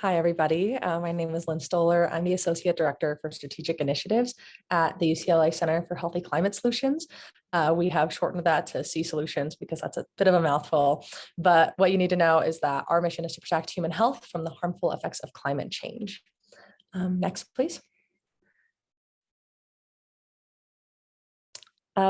Hi, everybody. My name is Lyn Stoler. I'm the Associate Director for Strategic Initiatives at the UCLA Center for Healthy Climate Solutions. We have shortened that to C Solutions because that's a bit of a mouthful. But what you need to know is that our mission is to protect human health from the harmful effects of climate change. Next, please.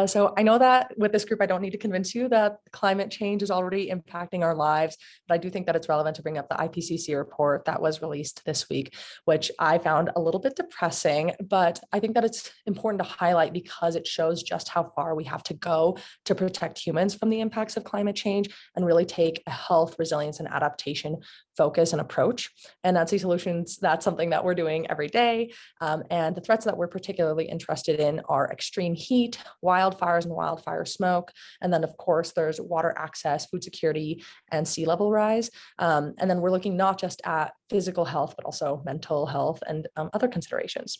So I know that with this group, I don't need to convince you that climate change is already impacting our lives, but I do think that it's relevant to bring up the IPCC report that was released this week, which I found a little bit depressing, but I think that it's important to highlight because it shows just how far we have to go to protect humans from the impacts of climate change and really take a health, resilience, and adaptation focus and approach. And at C Solutions, that's something that we're doing every day. And the threats that we're particularly interested in are extreme heat, wildfires and wildfire smoke. And then, of course, there's water access, food security, and sea level rise. And then we're looking not just at physical health, but also mental health and other considerations.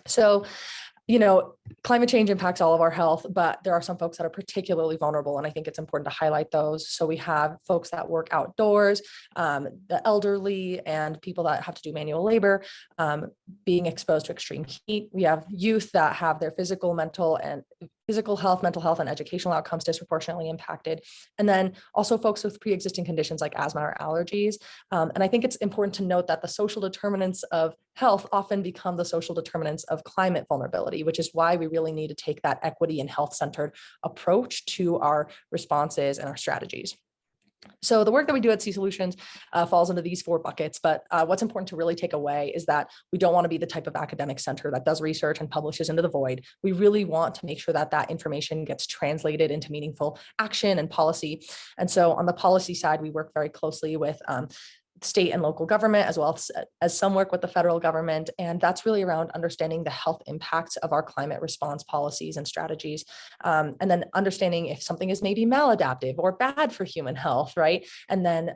So, climate change impacts all of our health, but there are some folks that are particularly vulnerable. And I think it's important to highlight those. So we have folks that work outdoors, the elderly, and people that have to do manual labor, being exposed to extreme heat. We have youth that have their physical health, mental health, and educational outcomes disproportionately impacted. And then also folks with pre-existing conditions like asthma or allergies. And I think it's important to note that the social determinants of health often become the social determinants of climate vulnerability, which is why we really need to take that equity and health-centered approach to our responses and our strategies. So the work that we do at C Solutions falls into these four buckets, but what's important to really take away is that we don't want to be the type of academic center that does research and publishes into the void. We really want to make sure that that information gets translated into meaningful action and policy. And so on the policy side, we work very closely with state and local government, as well as some work with the federal government. And that's really around understanding the health impacts of our climate response policies and strategies. And then understanding if something is maybe maladaptive or bad for human health, right? And then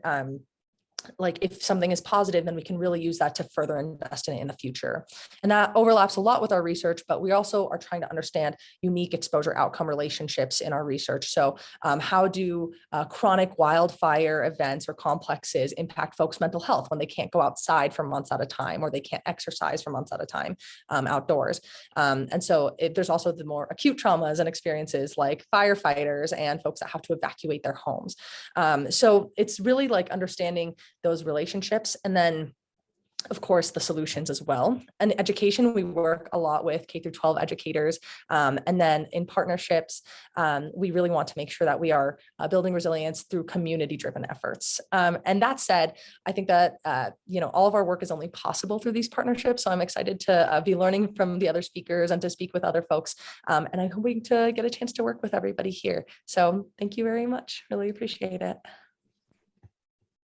like if something is positive, then we can really use that to further invest in it in the future. And that overlaps a lot with our research, but we also are trying to understand unique exposure outcome relationships in our research. So how do chronic wildfire events or complexes impact folks' mental health when they can't go outside for months at a time, or they can't exercise for months at a time outdoors? And so there's also the more acute traumas and experiences like firefighters and folks that have to evacuate their homes. So it's really like understanding those relationships. And then of course, the solutions as well. And education, we work a lot with K through 12 educators. And then in partnerships, we really want to make sure that we are building resilience through community-driven efforts. And that said, I think that, all of our work is only possible through these partnerships. So I'm excited to be learning from the other speakers and to speak with other folks. And I'm hoping to get a chance to work with everybody here. So thank you very much. Really appreciate it.